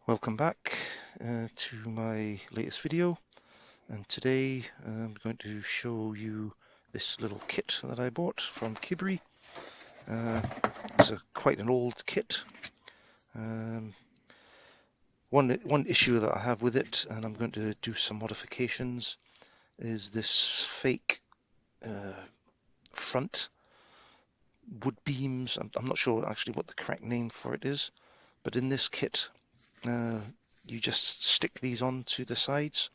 Welcome back to my latest video, and today I'm going to show you this little kit that I bought from Kibri. It's quite an old kit. One issue that I have with it, and I'm going to do some modifications, is this fake front wood beams. I'm not sure actually what the correct name for it is, but in this kit you just stick these onto the sides,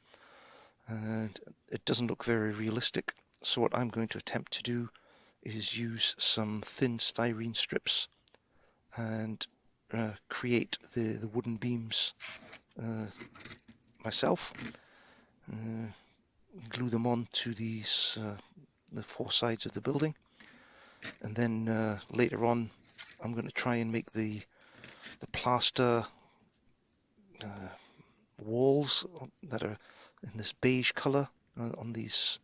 and it doesn't look very realistic. So what I'm going to attempt to do is use some thin styrene strips and create the wooden beams myself. Glue them on to these the four sides of the building, and then later on I'm going to try and make the plaster walls that are in this beige color on these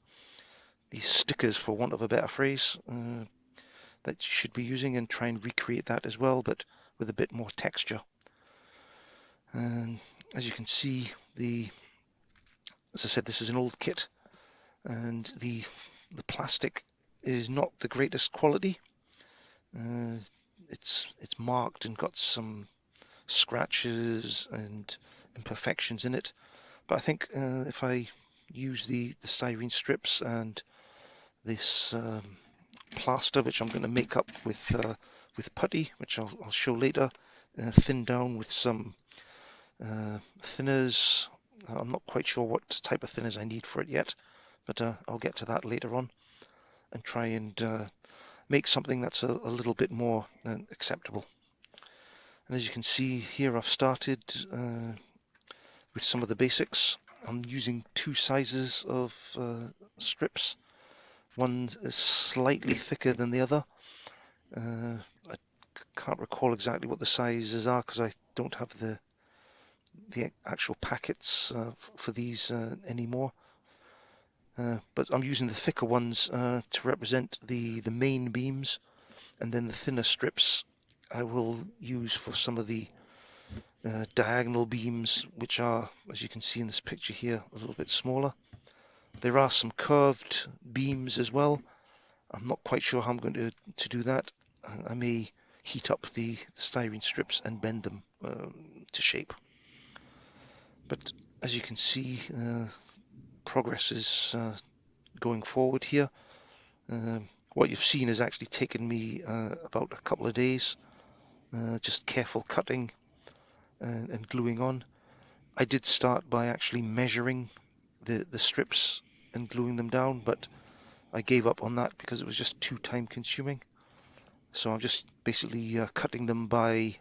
stickers, for want of a better phrase, that you should be using, and try and recreate that as well, but with a bit more texture. And as you can see, as I said, this is an old kit, and the plastic is not the greatest quality. It's marked and got some scratches and imperfections in it, but I think if I use the styrene strips and this plaster, which I'm going to make up with putty, which I'll show later, thin down with some thinners. I'm not quite sure what type of thinners I need for it yet, but I'll get to that later on, and try and make something that's a little bit more acceptable. And as you can see here, I've started with some of the basics. I'm using two sizes of strips. One is slightly thicker than the other. I can't recall exactly what the sizes are because I don't have the actual packets for these anymore. But I'm using the thicker ones to represent the main beams, and then the thinner strips I will use for some of the diagonal beams, which are, as you can see in this picture here, a little bit smaller. There are some curved beams as well. I'm not quite sure how I'm going to do that. I may heat up the styrene strips and bend them to shape. But as you can see, progress is going forward here. What you've seen has actually taken me about a couple of days, just careful cutting and gluing on. I did start by actually measuring the strips and gluing them down, but I gave up on that because it was just too time consuming. So I'm just basically cutting them by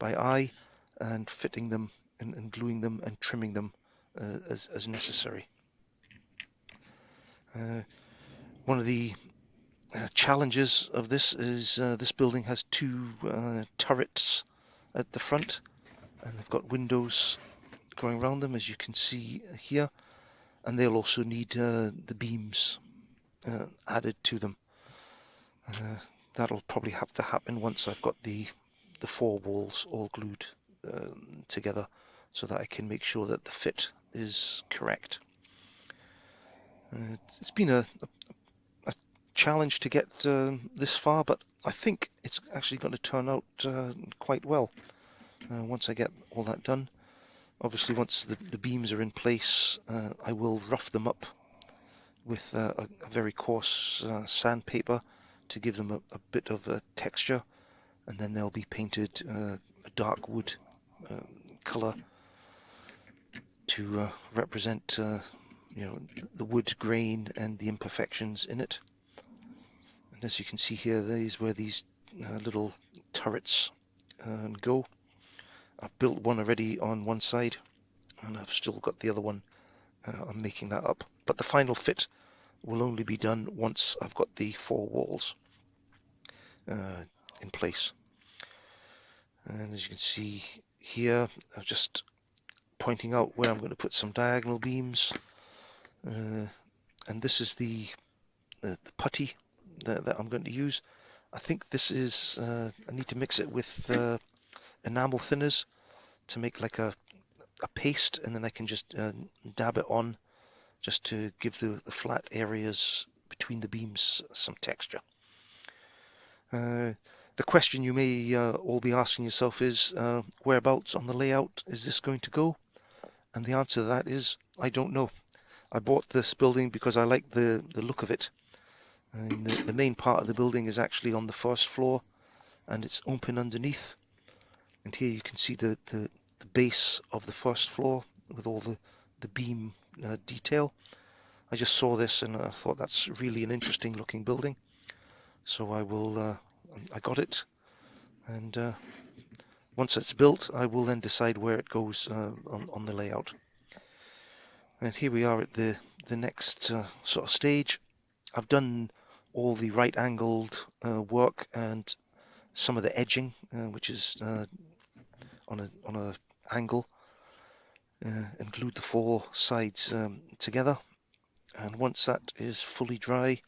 eye and fitting them and gluing them and trimming them as necessary. One of the challenges of this is this building has two turrets at the front, and they've got windows going around them, as you can see here, and they'll also need the beams added to them. That'll probably have to happen once I've got the four walls all glued together, so that I can make sure that the fit is correct. It's been a challenge to get this far, but I think it's actually going to turn out quite well once I get all that done. Obviously, once the beams are in place, I will rough them up with a very coarse sandpaper to give them a bit of a texture, and then they'll be painted a dark wood color to represent the wood grain and the imperfections in it. And as you can see here, these where these little turrets go. I've built one already on one side, and I've still got the other one. I'm making that up, but the final fit will only be done once I've got the four walls in place. And as you can see here, I'm just pointing out where I'm going to put some diagonal beams, and this is the putty that I'm going to use. I think this is I need to mix it with enamel thinners to make like a paste, and then I can just dab it on just to give the flat areas between the beams some texture. The question you may all be asking yourself is, whereabouts on the layout is this going to go? And the answer to that is, I don't know. I bought this building because I like the look of it. And the main part of the building is actually on the first floor, and it's open underneath. And here you can see the base of the first floor with all the beam detail. I just saw this and I thought that's really an interesting looking building. So I got it, and once it's built, I will then decide where it goes on the layout. And here we are at the next sort of stage. I've done all the right angled work and some of the edging, which is on a angle, and glued the four sides together. And once that is fully dry,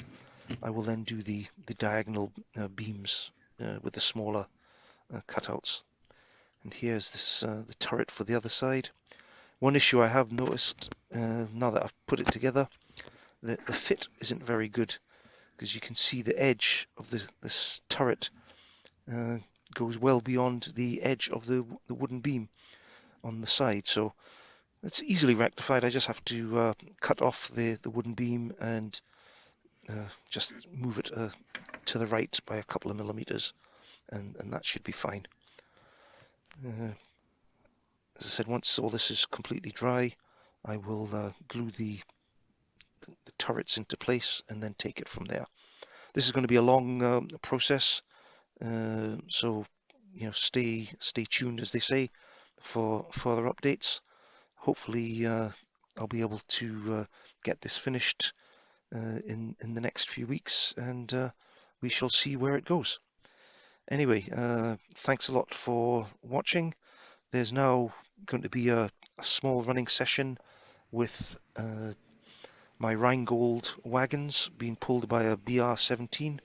I will then do the diagonal beams with the smaller cutouts. And here's this the turret for the other side. One issue I have noticed now that I've put it together, the fit isn't very good, because you can see the edge of this turret goes well beyond the edge of the wooden beam on the side. So it's easily rectified. I just have to cut off the wooden beam and just move it to the right by a couple of millimeters, and that should be fine. As I said, once all this is completely dry, I will glue the turrets into place and then take it from there. This is going to be a long process, so stay tuned, as they say, for further updates. Hopefully I'll be able to get this finished in the next few weeks, and we shall see where it goes. Anyway, thanks a lot for watching. There's now going to be a small running session with my Rheingold wagons being pulled by a BR17.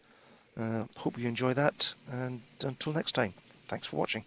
Hope you enjoy that, and until next time, thanks for watching.